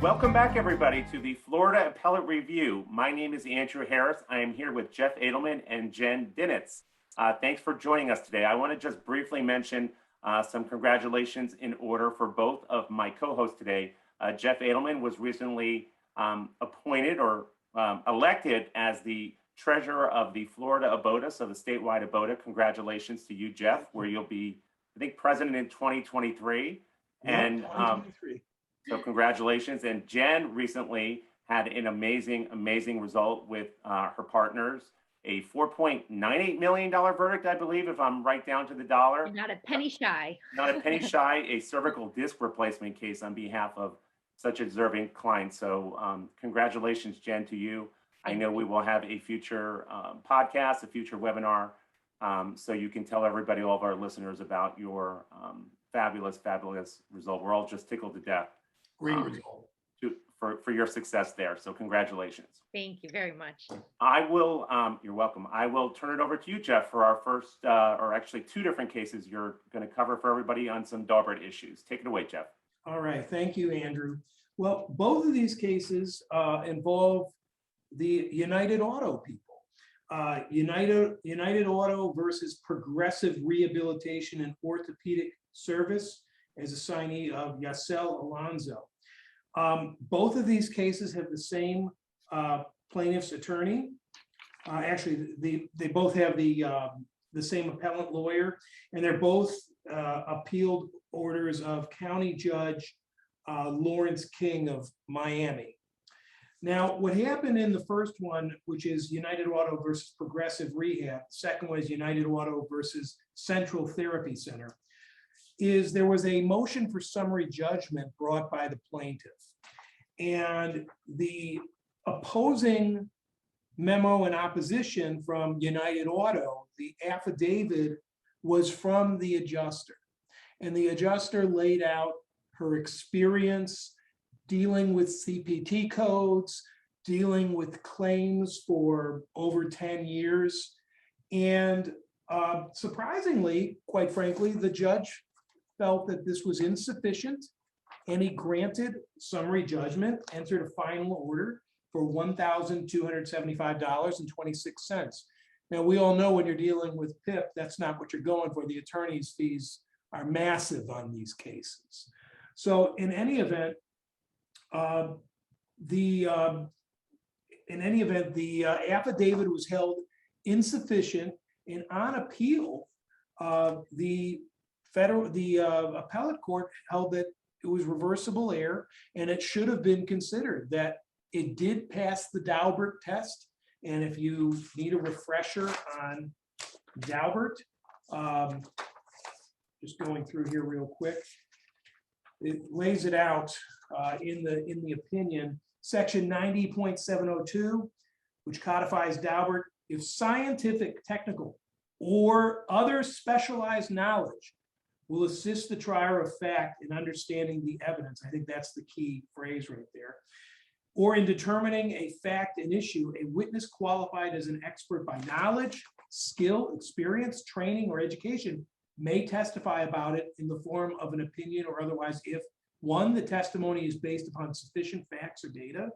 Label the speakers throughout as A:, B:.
A: Welcome back, everybody, to the Florida Appellate Review. My name is Andrew Harris. I am here with Jeff Adelman and Jen Dinetz. Thanks for joining us today. I want to just briefly mention some congratulations in order for both of my co-hosts today. Jeff Adelman was recently appointed or elected as the treasurer of the Florida ABOTA, so the statewide ABOTA. Congratulations to you, Jeff, where you'll be, I think, president in 2023. And
B: 2023.
A: So congratulations. And Jen recently had an amazing result with her partners, a $4.98 million verdict, I believe, if I'm right down to the dollar.
C: You're not a penny shy.
A: Not a penny shy, a cervical disc replacement case on behalf of such a deserving client. So congratulations, Jen, to you. I know we will have a future podcast, a future webinar, so you can tell everybody, all of our listeners, about your fabulous result. We're all just tickled to death.
B: Great result.
A: For your success there. So congratulations.
C: Thank you very much.
A: I will, you're welcome. I will turn it over to you, Jeff, for our first, or actually two different cases you're going to cover for everybody on some Daubert issues. Take it away, Jeff.
B: All right. Thank you, Andrew. Well, both of these cases involve the United Auto people. United Auto versus Progressive Rehabilitation and Orthopedic Service as assignee of Yacel Alonzo. Both of these cases have the same plaintiff's attorney. Actually, they both have the same appellant lawyer, and they're both appealed orders of County Judge Lawrence King of Miami. Now, what happened in the first one, which is United Auto versus Progressive Rehab, the second one is United Auto versus Central Therapy Center, is there was a motion for summary judgment brought by the plaintiff. And the opposing memo in opposition from United Auto, the affidavit was from the adjuster. And the adjuster laid out her experience dealing with CPT codes, dealing with claims for over 10 years. And surprisingly, quite frankly, the judge felt that this was insufficient, and he granted summary judgment, entered a final order for $1,275.26. Now, we all know when you're dealing with PIP, that's not what you're going for. The attorney's fees are massive on these cases. So in any event, the affidavit was held insufficient, and on appeal, the appellate court held that it was reversible error, and it should have been considered that it did pass the Daubert test. And if you need a refresher on Daubert, just going through here real quick, it lays it out in the opinion, section 90.702, which codifies Daubert. If scientific, technical, or other specialized knowledge will assist the trier of fact in understanding the evidence. I think that's the key phrase right there. Or in determining a fact and issue, a witness qualified as an expert by knowledge, skill, experience, training, or education may testify about it in the form of an opinion or otherwise if, one, the testimony is based upon sufficient facts or data,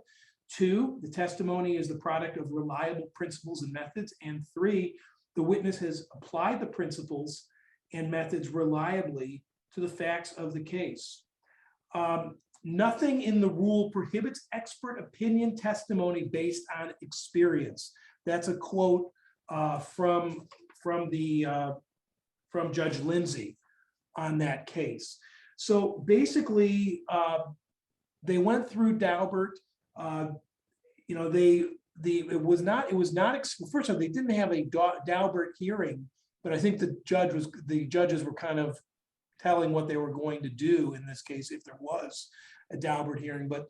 B: two, the testimony is the product of reliable principles and methods, and three, the witness has applied the principles and methods reliably to the facts of the case. Nothing in the rule prohibits expert opinion testimony based on experience. That's a quote from Judge Lindsay on that case. So basically, they went through Daubert. It was not. First of all, they didn't have a Daubert hearing. But I think the judges were kind of telling what they were going to do in this case if there was a Daubert hearing. But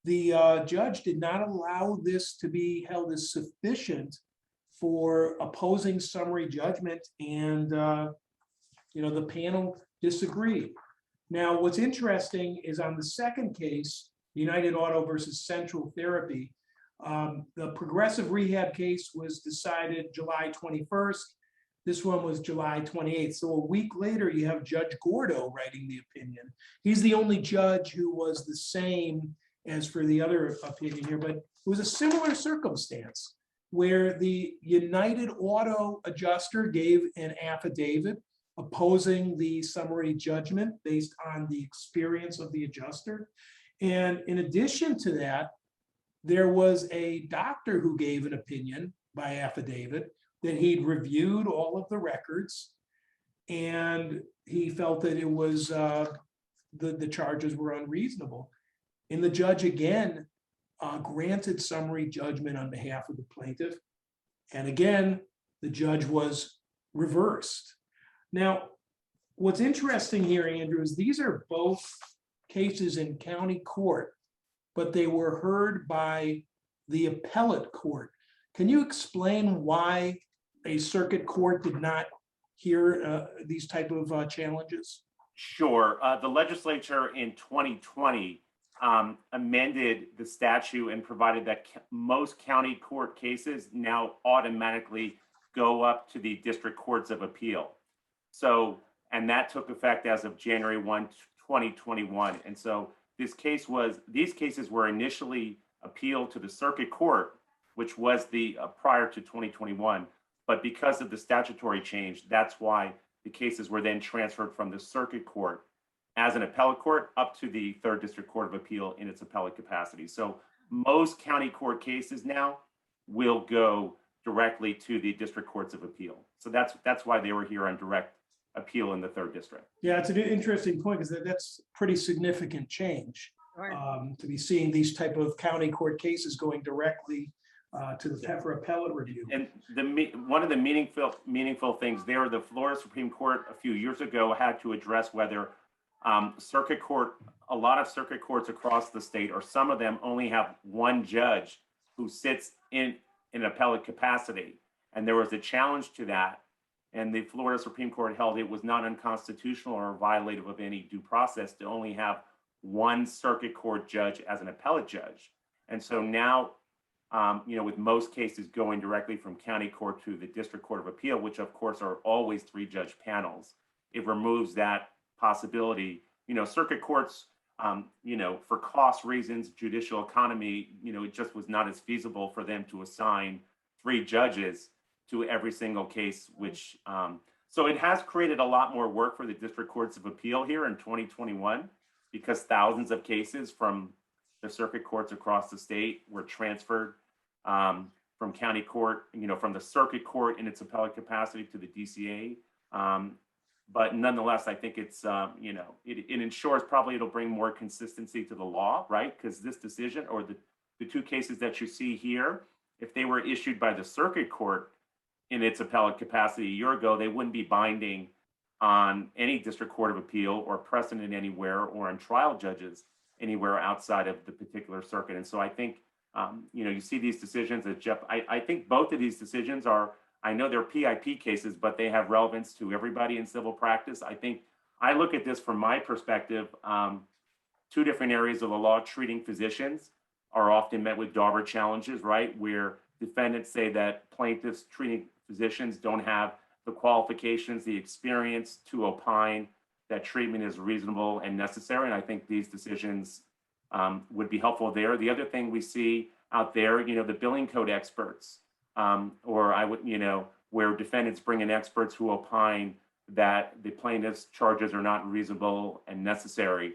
B: the judge did not allow this to be held as sufficient for opposing summary judgment, and the panel disagreed. Now, what's interesting is on the second case, United Auto versus Central Therapy, the progressive rehab case was decided July 21st. This one was July 28th. So a week later, you have Judge Gordo writing the opinion. He's the only judge who was the same as for the other opinion here, but it was a similar circumstance where the United Auto adjuster gave an affidavit opposing the summary judgment based on the experience of the adjuster. And in addition to that, there was a doctor who gave an opinion by affidavit that he'd reviewed all of the records and he felt that it was the charges were unreasonable. And the judge again granted summary judgment on behalf of the plaintiff. And again, the judge was reversed. Now, what's interesting here, Andrew, is these are both cases in county court, but they were heard by the appellate court. Can you explain why a circuit court did not hear these type of challenges?
A: Sure. The legislature in 2020 amended the statute and provided that most county court cases now automatically go up to the district courts of appeal. So, and that took effect as of January 1, 2021. And so these cases were initially appealed to the circuit court, which was the prior to 2021. But because of the statutory change, that's why the cases were then transferred from the circuit court as an appellate court up to the Third District Court of Appeal in its appellate capacity. So most county court cases now will go directly to the district courts of appeal. So that's why they were here on direct appeal in the Third District.
B: Yeah, it's an interesting point because that's pretty significant change to be seeing these type of county court cases going directly to the for appellate review.
A: And one of the meaningful things there, the Florida Supreme Court a few years ago had to address whether a lot of circuit courts across the state, or some of them, only have one judge who sits in an appellate capacity. And there was a challenge to that. And the Florida Supreme Court held it was not unconstitutional or violative of any due process to only have one circuit court judge as an appellate judge. And so now, with most cases going directly from county court to the district court of appeal, which of course are always 3-judge panels, it removes that possibility. Circuit courts, for cost reasons, judicial economy, it just was not as feasible for them to assign 3 judges to every single case, which, so it has created a lot more work for the district courts of appeal here in 2021, because thousands of cases from the circuit courts across the state were transferred from county court, from the circuit court in its appellate capacity to the DCA. But nonetheless, I think it's, it ensures probably it'll bring more consistency to the law, right? Because this decision, or the 2 cases that you see here, if they were issued by the circuit court in its appellate capacity a year ago, they wouldn't be binding on any district court of appeal or precedent anywhere, or on trial judges anywhere outside of the particular circuit. And so I think, you see these decisions that Jeff, I think both of these decisions are, I know they're PIP cases, but they have relevance to everybody in civil practice. I think I look at this from my perspective, 2 different areas of the law. Treating physicians are often met with dauber challenges, right? Where defendants say that plaintiffs treating physicians don't have the qualifications, the experience to opine that treatment is reasonable and necessary. And I think these decisions would be helpful there. The other thing we see out there, the billing code experts, or I would, where defendants bring in experts who opine that the plaintiff's charges are not reasonable and necessary.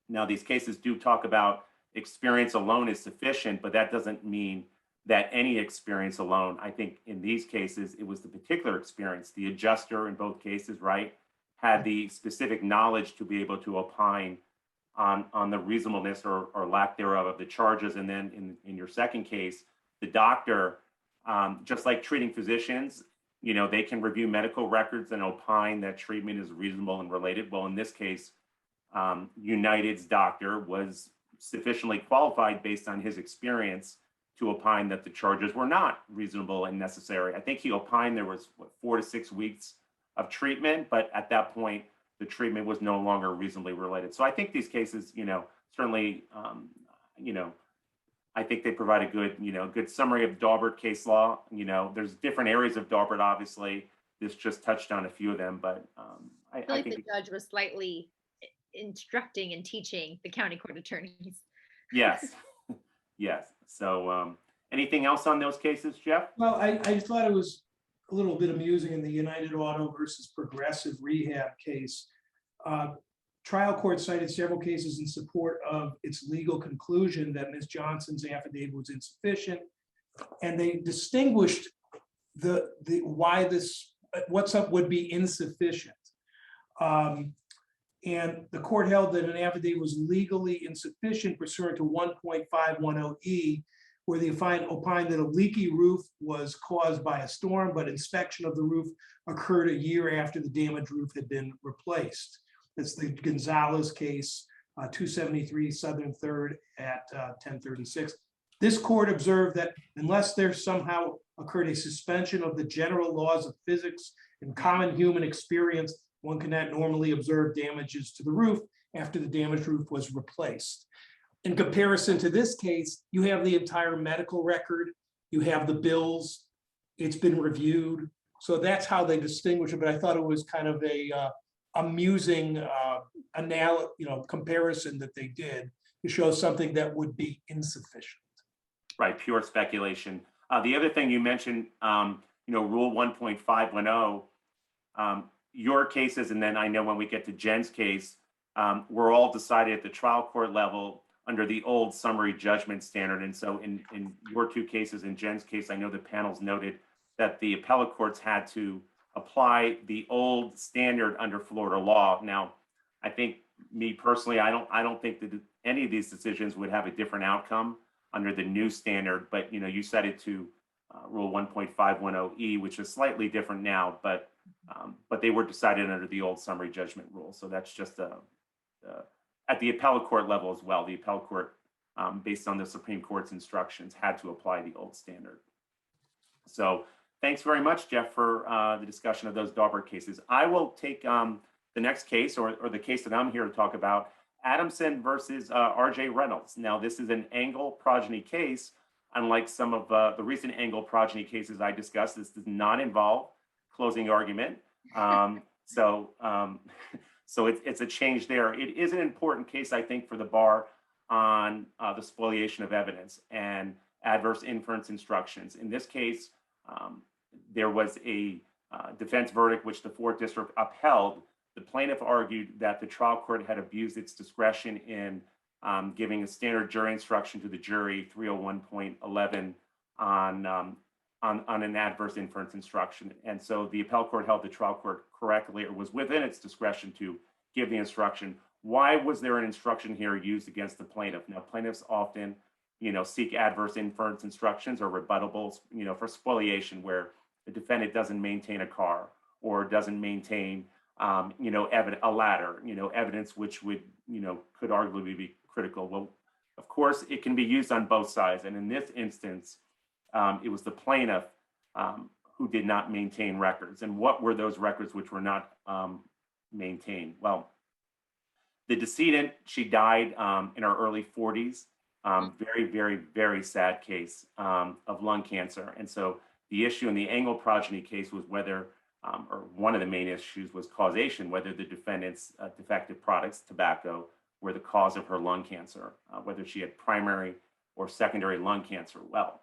A: Now, these cases do talk about experience alone is sufficient, but that doesn't mean that any experience alone. I think in these cases, it was the particular experience. The adjuster in both cases, right, had the specific knowledge to be able to opine on the reasonableness or lack thereof of the charges. And then in your second case, the doctor, just like treating physicians, they can review medical records and opine that treatment is reasonable and related. Well, in this case, United's doctor was sufficiently qualified based on his experience to opine that the charges were not reasonable and necessary. I think he opined there was 4 to 6 weeks of treatment, but at that point, the treatment was no longer reasonably related. So I think these cases, certainly, I think they provide a good summary of Daubert case law. There's different areas of Daubert, obviously. This just touched on a few of them, but
C: I feel like the judge was slightly instructing and teaching the county court attorneys.
A: Yes, yes. So anything else on those cases, Jeff?
B: Well, I just thought it was a little bit amusing in the United Auto versus Progressive Rehab case. Trial court cited several cases in support of its legal conclusion that Ms. Johnson's affidavit was insufficient. And they distinguished why this what's up would be insufficient. And the court held that an affidavit was legally insufficient pursuant to 1.510E, where they opined that a leaky roof was caused by a storm, but inspection of the roof occurred a year after the damaged roof had been replaced. It's the Gonzalez case, 273 Southern 3rd at 1036. This court observed that unless there somehow occurred a suspension of the general laws of physics and common human experience, one cannot normally observe damages to the roof after the damaged roof was replaced. In comparison to this case, you have the entire medical record, you have the bills, it's been reviewed. So that's how they distinguish it, but I thought it was kind of a amusing comparison that they did to show something that would be insufficient.
A: Right, pure speculation. The other thing you mentioned, Rule 1.510, your cases, and then I know when we get to Jen's case, were all decided at the trial court level under the old summary judgment standard. And so in your two cases, in Jen's case, I know the panels noted that the appellate courts had to apply the old standard under Florida law. Now, I think me personally, I don't think that any of these decisions would have a different outcome under the new standard, but you set it to Rule 1.510E, which is slightly different now, but they were decided under the old summary judgment rule. So that's just at the appellate court level as well. The appellate court, based on the Supreme Court's instructions, had to apply the old standard. So thanks very much, Jeff, for the discussion of those Daubert cases. I will take the next case, or the case that I'm here to talk about, Adamson versus R.J. Reynolds. Now, this is an Engle progeny case. Unlike some of the recent Engle progeny cases I discussed, this does not involve closing argument. So it's a change there. It is an important case, I think, for the bar on the spoliation of evidence and adverse inference instructions. In this case, there was a defense verdict which the 4th District upheld. The plaintiff argued that the trial court had abused its discretion in giving a standard jury instruction to the jury, 301.11, on an adverse inference instruction. And so the appellate court held the trial court correctly, or was within its discretion to give the instruction. Why was there an instruction here used against the plaintiff? Now, plaintiffs often, seek adverse inference instructions or rebuttables, for spoliation, where the defendant doesn't maintain a car or doesn't maintain a ladder, evidence which would, could arguably be critical. Well, of course, it can be used on both sides. And in this instance, it was the plaintiff who did not maintain records. And what were those records which were not maintained? Well, the decedent, she died in her early 40s. Very, very, very sad case of lung cancer. And so the issue in the Engle progeny case was whether, or one of the main issues was causation, whether the defendant's defective products, tobacco, were the cause of her lung cancer, whether she had primary or secondary lung cancer. Well,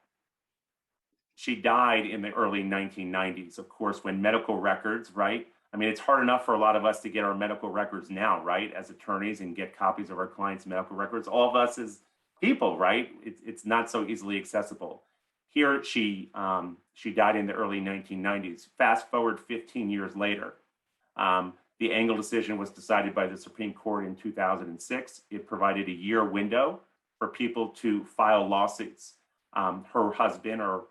A: she died in the early 1990s, of course, when medical records, right? I mean, it's hard enough for a lot of us to get our medical records now, right? As attorneys, and get copies of our clients' medical records. All of us as people, right? It's not so easily accessible. Here, she died in the early 1990s. Fast forward 15 years later, the Engle decision was decided by the Supreme Court in 2006. It provided a year window for people to file lawsuits. Her husband, or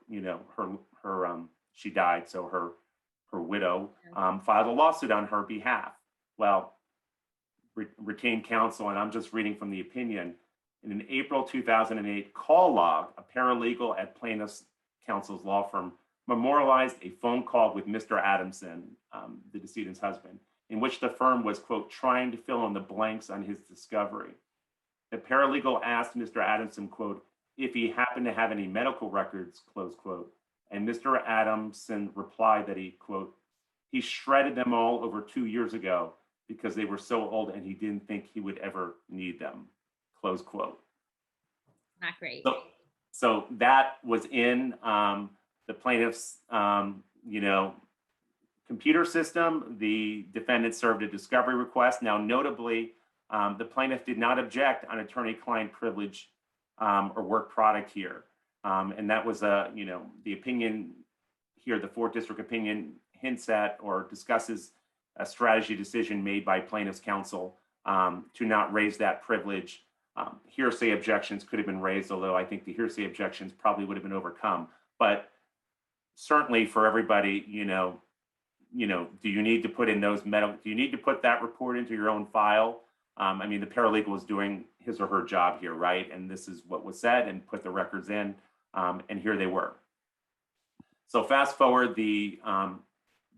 A: she died, so her widow filed a lawsuit on her behalf. Well, retained counsel, and I'm just reading from the opinion. In an April 2008 call log, a paralegal at plaintiff's counsel's law firm memorialized a phone call with Mr. Adamson, the decedent's husband, in which the firm was, quote, trying to fill in the blanks on his discovery. The paralegal asked Mr. Adamson, quote, if he happened to have any medical records, close quote. And Mr. Adamson replied that he, quote, he shredded them all over 2 years ago because they were so old and he didn't think he would ever need them, close quote.
C: Not great.
A: So that was in the plaintiff's, computer system. The defendant served a discovery request. Now, notably, the plaintiff did not object on attorney-client privilege or work product here. And that was the opinion here, the Fourth District opinion hints at or discusses a strategy decision made by plaintiff's counsel to not raise that privilege. Hearsay objections could have been raised, although I think the hearsay objections probably would have been overcome. But certainly for everybody, do you need to put in those do you need to put that report into your own file? I mean, the paralegal was doing his or her job here, right? And this is what was said and put the records in, and here they were. So fast forward, the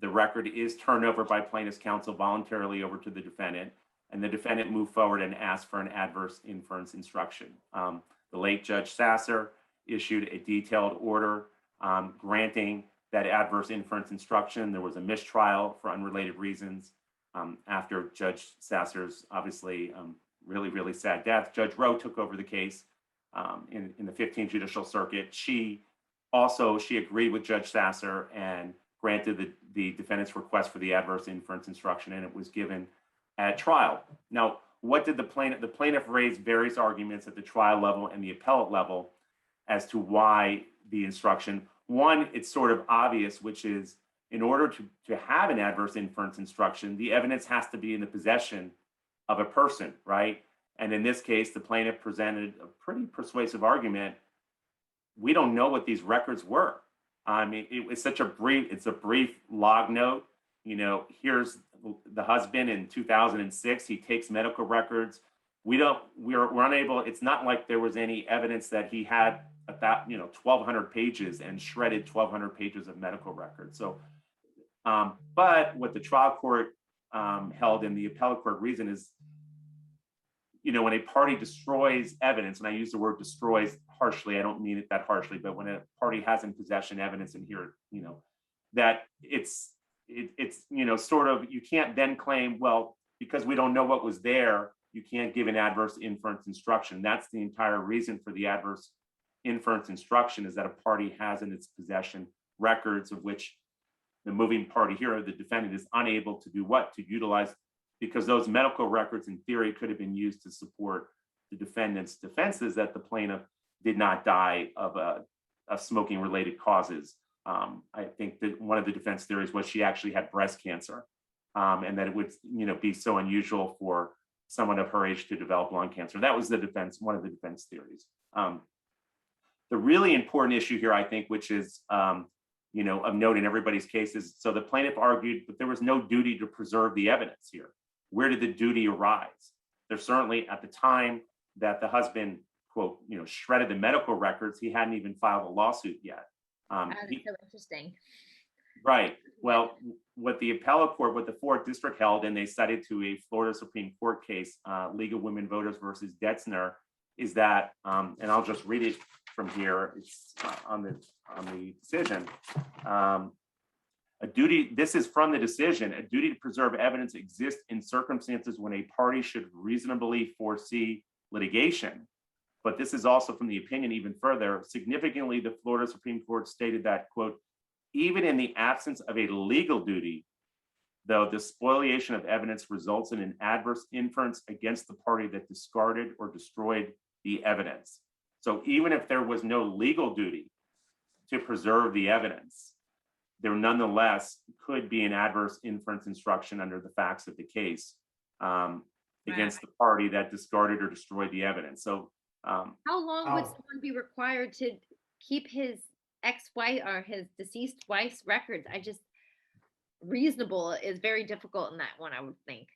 A: record is turned over by plaintiff's counsel voluntarily over to the defendant, and the defendant moved forward and asked for an adverse inference instruction. The late Judge Sasser issued a detailed order granting that adverse inference instruction. There was a mistrial for unrelated reasons. After Judge Sasser's obviously really, really sad death, Judge Rowe took over the case in the 15th Judicial Circuit. She agreed with Judge Sasser and granted the defendant's request for the adverse inference instruction, and it was given at trial. Now, what did the plaintiff raised various arguments at the trial level and the appellate level as to why the instruction. One, it's sort of obvious, which is in order to have an adverse inference instruction, the evidence has to be in the possession of a person, right? And in this case, the plaintiff presented a pretty persuasive argument. We don't know what these records were. I mean, it's a brief log note. Here's the husband in 2006. He takes medical records. We're unable. It's not like there was any evidence that he had about 1,200 pages and shredded 1,200 pages of medical records. So, but what the trial court held in the appellate court reason is, when a party destroys evidence, and I use the word destroys harshly, I don't mean it that harshly, but when a party has in possession evidence and here, that it's sort of, you can't then claim, well, because we don't know what was there, you can't give an adverse inference instruction. That's the entire reason for the adverse inference instruction, is that a party has in its possession records of which the moving party here, the defendant, is unable to do what? To utilize, because those medical records in theory could have been used to support the defendant's defenses that the plaintiff did not die of smoking related causes. I think that one of the defense theories was she actually had breast cancer, and that it would be so unusual for someone of her age to develop lung cancer. That was one of the defense theories. The really important issue here, I think, which is of note in everybody's cases, so the plaintiff argued that there was no duty to preserve the evidence here. Where did the duty arise? There's certainly, at the time that the husband, quote, shredded the medical records, he hadn't even filed a lawsuit yet.
C: That's so interesting.
A: Right. Well, what the Fourth District held, and they cited to a Florida Supreme Court case, League of Women Voters versus Detzner, is that, and I'll just read it from here. It's on the decision. This is from the decision. A duty to preserve evidence exists in circumstances when a party should reasonably foresee litigation. But this is also from the opinion even further. Significantly, the Florida Supreme Court stated that, quote, even in the absence of a legal duty, though the spoliation of evidence results in an adverse inference against the party that discarded or destroyed the evidence. So even if there was no legal duty to preserve the evidence, there nonetheless could be an adverse inference instruction under the facts of the case against the party that discarded or destroyed the evidence. So
C: how long would someone be required to keep his ex-wife or his deceased wife's records? Reasonable is very difficult in that one, I would think.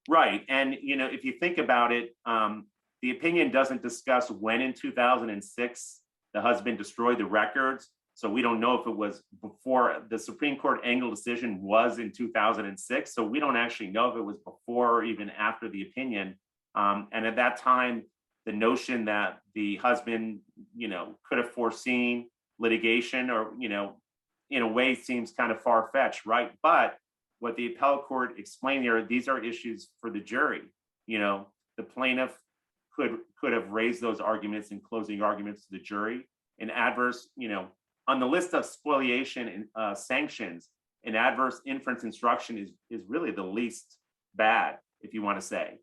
A: Right. And, if you think about it, the opinion doesn't discuss when in 2006 the husband destroyed the records. So we don't know if it was before. The Supreme Court Engle decision was in 2006. So we don't actually know if it was before or even after the opinion. And at that time, the notion that the husband, could have foreseen litigation or, in a way seems kind of far-fetched, right? But what the appellate court explained here, these are issues for the jury. The plaintiff could have raised those arguments in closing arguments to the jury. An adverse, on the list of spoliation and sanctions, an adverse inference instruction is really the least bad, if you want to say.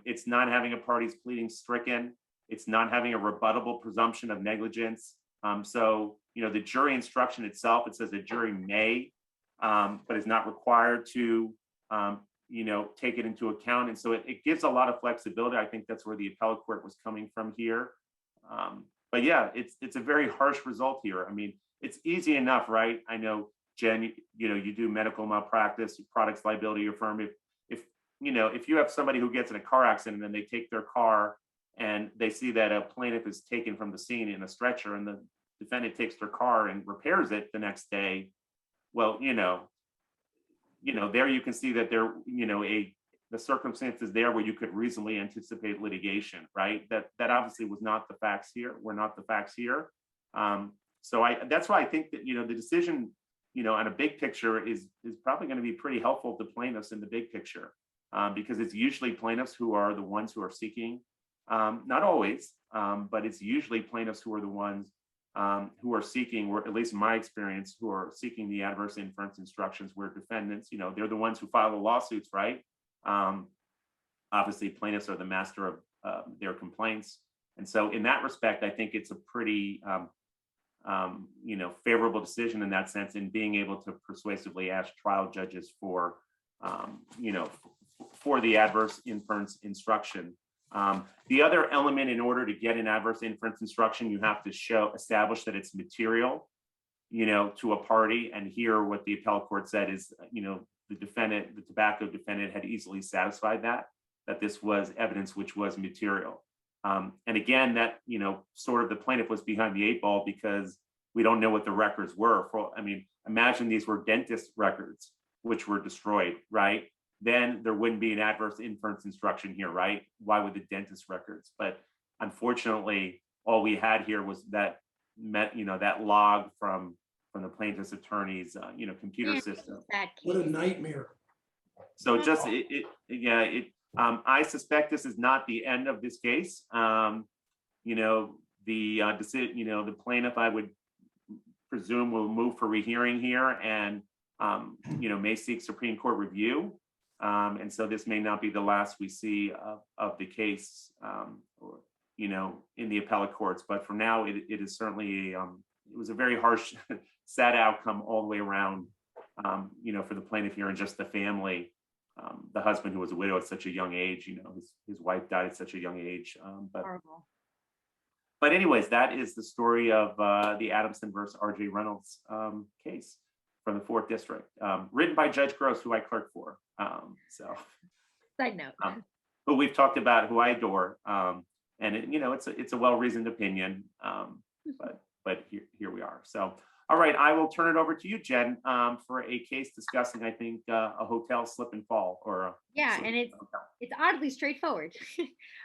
A: It's not having a party's pleading stricken. It's not having a rebuttable presumption of negligence. So, the jury instruction itself, it says the jury may, but is not required to, take it into account. And so it gives a lot of flexibility. I think that's where the appellate court was coming from here. But yeah, it's a very harsh result here. I mean, it's easy enough, right? I know, Jen, you do medical malpractice, products liability, your firm. If you have somebody who gets in a car accident and they take their car and they see that a plaintiff is taken from the scene in a stretcher and the defendant takes their car and repairs it the next day, well, there you can see that there, the circumstances there where you could reasonably anticipate litigation, right? That obviously was not the facts here. Were not the facts here. So that's why I think that, the decision, on a big picture is probably going to be pretty helpful to plaintiffs in the big picture, because it's usually plaintiffs who are the ones who are seeking, not always, but it's usually plaintiffs who are the ones who are seeking, or at least in my experience, who are seeking the adverse inference instructions, where defendants, they're the ones who file the lawsuits, right? Obviously, plaintiffs are the master of their complaints. And so in that respect, I think it's a pretty, favorable decision in that sense, in being able to persuasively ask trial judges for, for the adverse inference instruction. The other element, in order to get an adverse inference instruction, you have to establish that it's material, to a party. And here, what the appellate court said is, the tobacco defendant had easily satisfied that this was evidence which was material. And again, that, sort of the plaintiff was behind the eight ball, because we don't know what the records were. Imagine these were dentist records, which were destroyed, right? Then there wouldn't be an adverse inference instruction here, right? Why would the dentist records? But unfortunately, all we had here was that log from the plaintiff's attorney's, computer system.
B: What a nightmare.
A: So just, I suspect this is not the end of this case. The plaintiff, I would presume, will move for rehearing here and, may seek Supreme Court review. And so this may not be the last we see of the case, in the appellate courts. But for now, it is certainly, it was a very harsh, sad outcome all the way around, for the plaintiff here and just the family. The husband, who was a widow at such a young age, his wife died at such a young age.
C: Horrible.
A: But anyways, that is the story of the Adamson versus R.J. Reynolds case from the 4th District, written by Judge Gross, who I clerked for.
C: Side note.
A: But we've talked about, who I adore, and it's a well-reasoned opinion. But here we are. So, all right, I will turn it over to you, Jen, for a case discussing, I think, a hotel slip and fall, and
C: it's oddly straightforward,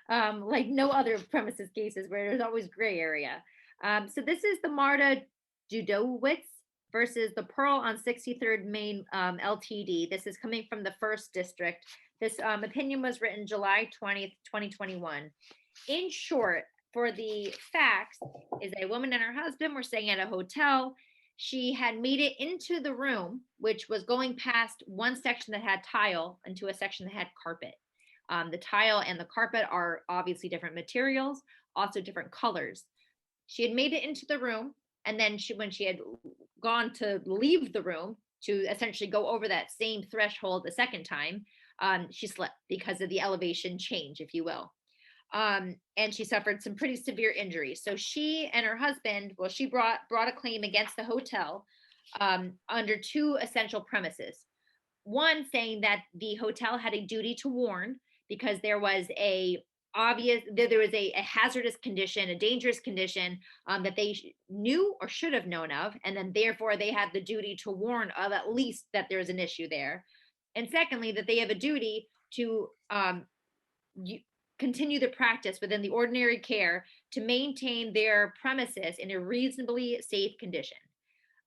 C: like no other premises cases where there's always gray area. So this is the Marta Judowitz versus the Pearl on 63rd Main LTD. This is coming from the 1st District. This opinion was written July 20th, 2021. In short, for the facts, is a woman and her husband were staying at a hotel. She had made it into the room, which was going past one section that had tile into a section that had carpet. The tile and the carpet are obviously different materials, also different colors. She had made it into the room, and then when she had gone to leave the room to essentially go over that same threshold the second time, she slipped because of the elevation change, if you will. And she suffered some pretty severe injuries. So she and her husband, she brought a claim against the hotel under 2 essential premises. One, saying that the hotel had a duty to warn because there was a hazardous condition, a dangerous condition that they knew or should have known of, and then therefore they had the duty to warn of at least that there's an issue there. And secondly, that they have a duty to continue the practice within the ordinary care to maintain their premises in a reasonably safe condition.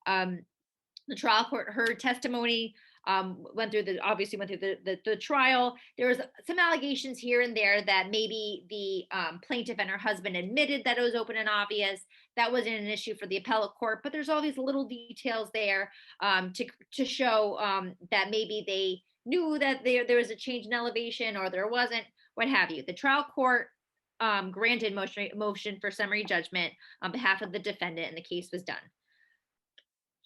C: The trial court heard testimony obviously went through the trial. There was some allegations here and there that maybe the plaintiff and her husband admitted that it was open and obvious. That wasn't an issue for the appellate court, but there's all these little details there to show that maybe they knew that there was a change in elevation or there wasn't, what have you. The trial court granted motion for summary judgment on behalf of the defendant, and the case was done.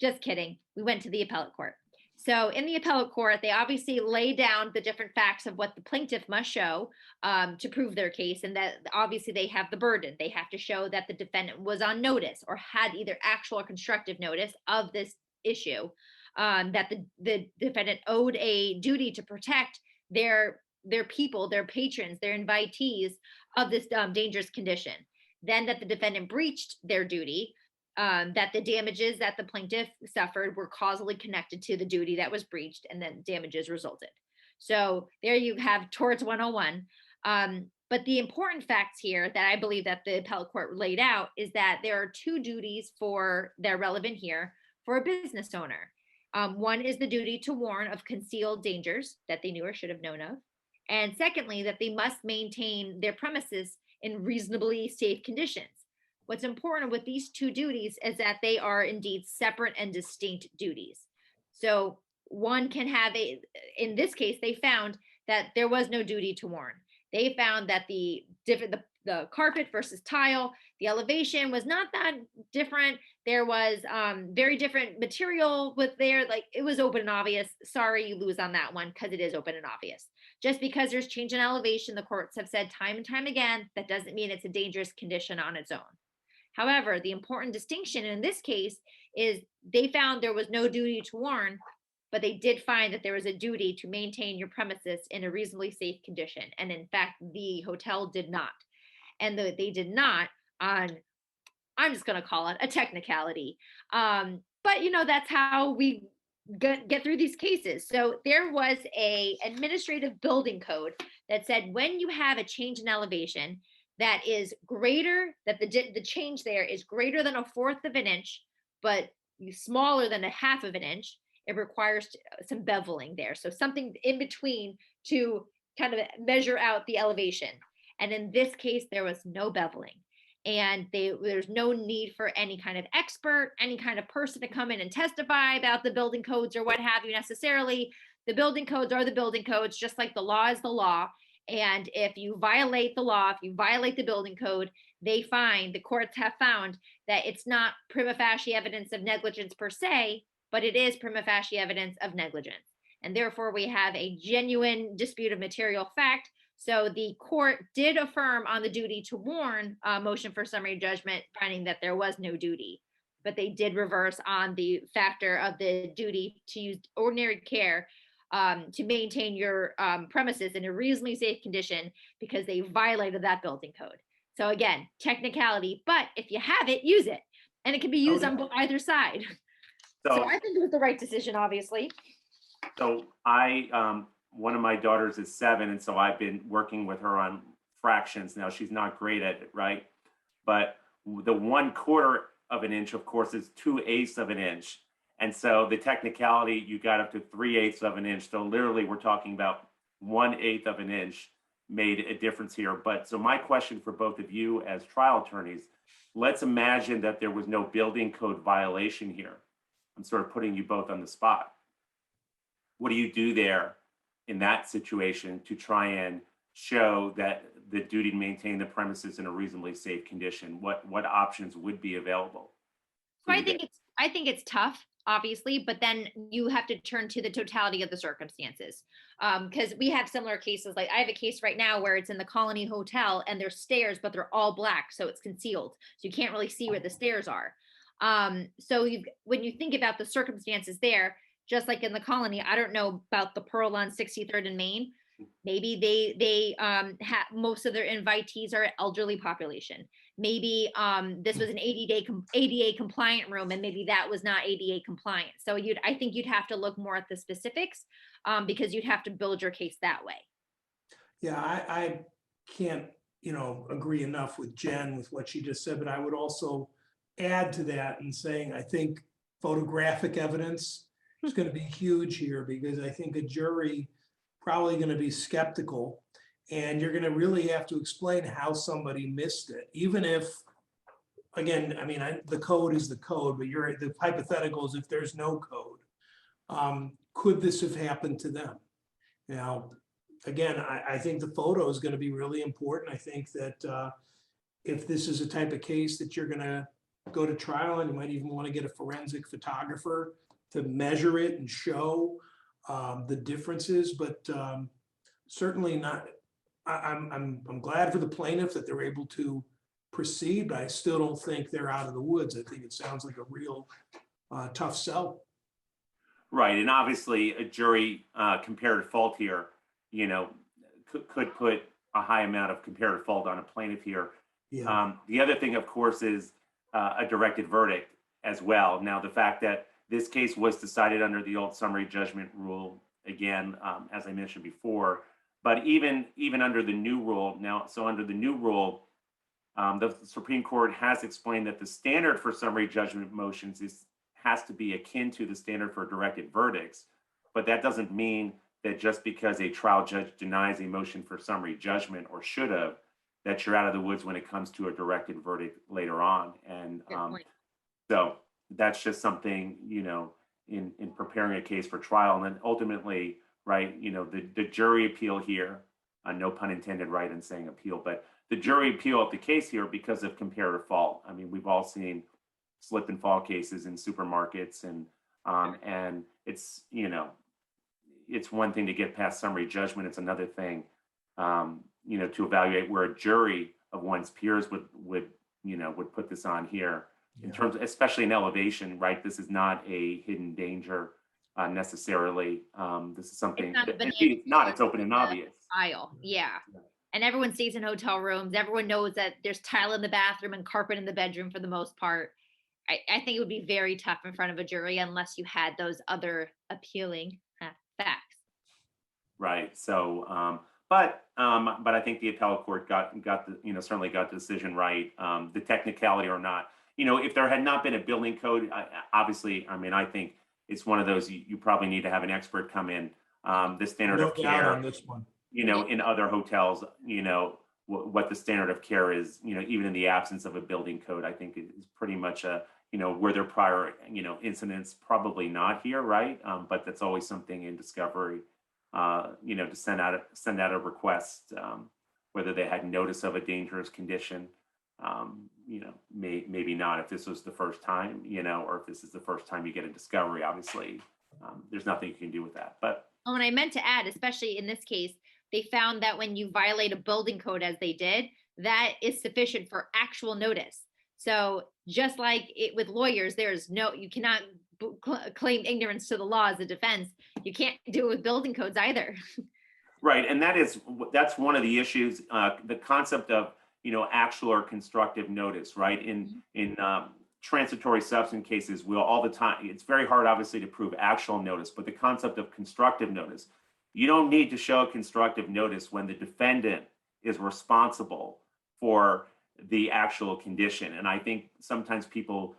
C: Just kidding. We went to the appellate court. So in the appellate court, they obviously lay down the different facts of what the plaintiff must show to prove their case, and that obviously they have the burden. They have to show that the defendant was on notice or had either actual or constructive notice of this issue, that the defendant owed a duty to protect their people, their patrons, their invitees of this dangerous condition. Then that the defendant breached their duty, that the damages that the plaintiff suffered were causally connected to the duty that was breached, and then damages resulted. So there you have torts 101. But the important facts here that I believe that the appellate court laid out is that there are two duties that are relevant here for a business owner. One is the duty to warn of concealed dangers that they knew or should have known of. And secondly, that they must maintain their premises in reasonably safe conditions. What's important with these two duties is that they are indeed separate and distinct duties. So one can have in this case, they found that there was no duty to warn. They found that the carpet versus tile, the elevation was not that different. There was very different material with there, like it was open and obvious. Sorry, you lose on that one because it is open and obvious. Just because there's change in elevation, the courts have said time and time again, that doesn't mean it's a dangerous condition on its own. However, the important distinction in this case is they found there was no duty to warn, but they did find that there was a duty to maintain your premises in a reasonably safe condition. And in fact, the hotel did not. And they did not on, I'm just going to call it a technicality. But, that's how we get through these cases. So there was a administrative building code that said when you have a change in elevation that is greater, that the change there is greater than 1/4 of an inch, but smaller than 1/2 of an inch, it requires some beveling there. So something in between to kind of measure out the elevation. And in this case, there was no beveling. And there's no need for any kind of expert, any kind of person to come in and testify about the building codes or what have you necessarily. The building codes are the building codes, just like the law is the law. And if you violate the law, if you violate the building code, the courts have found that it's not prima facie evidence of negligence per se, but it is prima facie evidence of negligence. And therefore, we have a genuine dispute of material fact. So the court did affirm on the duty to warn motion for summary judgment, finding that there was no duty. But they did reverse on the factor of the duty to use ordinary care to maintain your premises in a reasonably safe condition because they violated that building code. So again, technicality, but if you have it, use it. And it can be used on either side. So I think it was the right decision, obviously.
A: So one of my daughters is 7, and so I've been working with her on fractions. Now she's not great at it, right? But the 1/4 of an inch, of course, is 2/8 of an inch. And so the technicality, you got up to 3/8 of an inch. So literally we're talking about 1/8 of an inch made a difference here. But so my question for both of you as trial attorneys, let's imagine that there was no building code violation here. I'm sort of putting you both on the spot. What do you do there in that situation to try and show that the duty to maintain the premises in a reasonably safe condition? What options would be available?
C: So I think it's tough, obviously, but then you have to turn to the totality of the circumstances. Because we have similar cases. Like I have a case right now where it's in the Colony Hotel and there's stairs, but they're all black, so it's concealed. So you can't really see where the stairs are. So when you think about the circumstances there, just like in the Colony, I don't know about the Pearl on 63rd and Main. Maybe they have most of their invitees are elderly population. Maybe this was an ADA compliant room, and maybe that was not ADA compliant. So I think you'd have to look more at the specifics because you'd have to build your case that way.
B: Yeah, I can't agree enough with Jen with what she just said, but I would also add to that in saying I think photographic evidence is going to be huge here, because I think a jury probably going to be skeptical, and you're going to really have to explain how somebody missed it, even if, again, I mean, the code is the code, but the hypothetical is if there's no code, could this have happened to them? Now, again, I think the photo is going to be really important. I think that if this is a type of case that you're going to go to trial, and you might even want to get a forensic photographer to measure it and show the differences, but certainly not. I'm glad for the plaintiff that they're able to proceed, but I still don't think they're out of the woods. I think it sounds like a real tough sell.
A: Right, and obviously a jury comparative fault here, could put a high amount of comparative fault on a plaintiff here.
B: Yeah.
A: The other thing, of course, is a directed verdict as well. Now, the fact that this case was decided under the old summary judgment rule, again, as I mentioned before, but even under the new rule now, so under the new rule, the Supreme Court has explained that the standard for summary judgment motions has to be akin to the standard for directed verdicts, but that doesn't mean that just because a trial judge denies a motion for summary judgment, or should have, that you're out of the woods when it comes to a directed verdict later on. And so that's just something, in preparing a case for trial. And then ultimately, right, the jury appeal here, no pun intended, right, in saying appeal, but the jury appeal of the case here because of comparative fault. I mean, we've all seen slip and fall cases in supermarkets, and it's, it's one thing to get past summary judgment. It's another thing, to evaluate where a jury of one's peers would put this on here in terms of, especially in elevation, right? This is not a hidden danger necessarily. This is something, it's open and obvious.
C: Aisle, yeah. And everyone stays in hotel rooms. Everyone knows that there's tile in the bathroom and carpet in the bedroom for the most part. I think it would be very tough in front of a jury unless you had those other appealing facts.
A: Right. So, but I think the appellate court got the, certainly got the decision right. The technicality or not, if there had not been a building code, obviously, I mean, I think it's one of those, you probably need to have an expert come in. The standard of care
B: on this one,
A: in other hotels, what the standard of care is, even in the absence of a building code, I think is pretty much were there prior, incidents? Probably not here, right? But that's always something in discovery, to send out a request, whether they had notice of a dangerous condition, maybe not if this was the first time, or if this is the first time you get a discovery, obviously, there's nothing you can do with that. But
C: and I meant to add, especially in this case, they found that when you violate a building code as they did, that is sufficient for actual notice. So just like it with lawyers, you cannot claim ignorance to the law as a defense. You can't do it with building codes either.
A: Right, and that's one of the issues, the concept of actual or constructive notice, right? In transitory substance cases, all the time, it's very hard, obviously, to prove actual notice, but the concept of constructive notice, you don't need to show constructive notice when the defendant is responsible for the actual condition. And I think sometimes people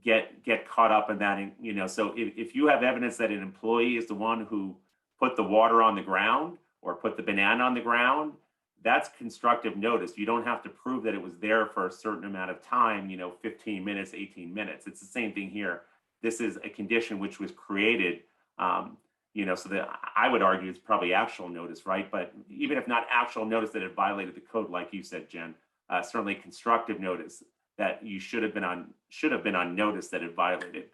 A: get caught up in that. So if you have evidence that an employee is the one who put the water on the ground or put the banana on the ground, that's constructive notice. You don't have to prove that it was there for a certain amount of time, 15 minutes, 18 minutes. It's the same thing here. This is a condition which was created, so that I would argue it's probably actual notice, right? But even if not actual notice that it violated the code, like you said, Jen, certainly constructive notice that you should have been on notice that it violated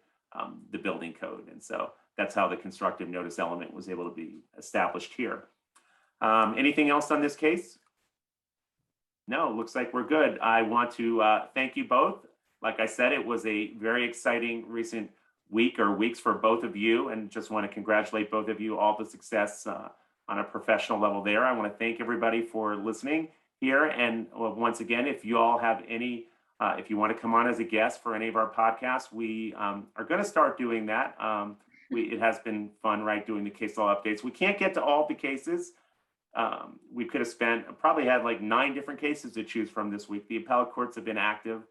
A: the building code. And so that's how the constructive notice element was able to be established here. Anything else on this case? No, looks like we're good. I want to thank you both. Like I said, it was a very exciting recent week or weeks for both of you, and just want to congratulate both of you, all the success on a professional level there. I want to thank everybody for listening here. And once again, if you all have any, if you want to come on as a guest for any of our podcasts, we are going to start doing that. It has been fun, right, doing the case law updates. We can't get to all the cases. We could have probably had like 9 different cases to choose from this week. The appellate courts have been active.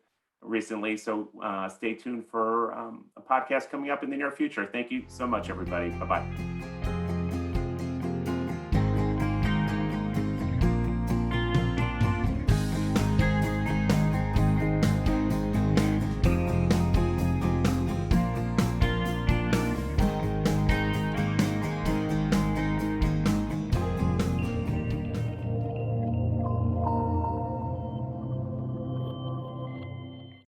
A: recently. So stay tuned for a podcast coming up in the near future. Thank you so much, everybody. Bye-bye.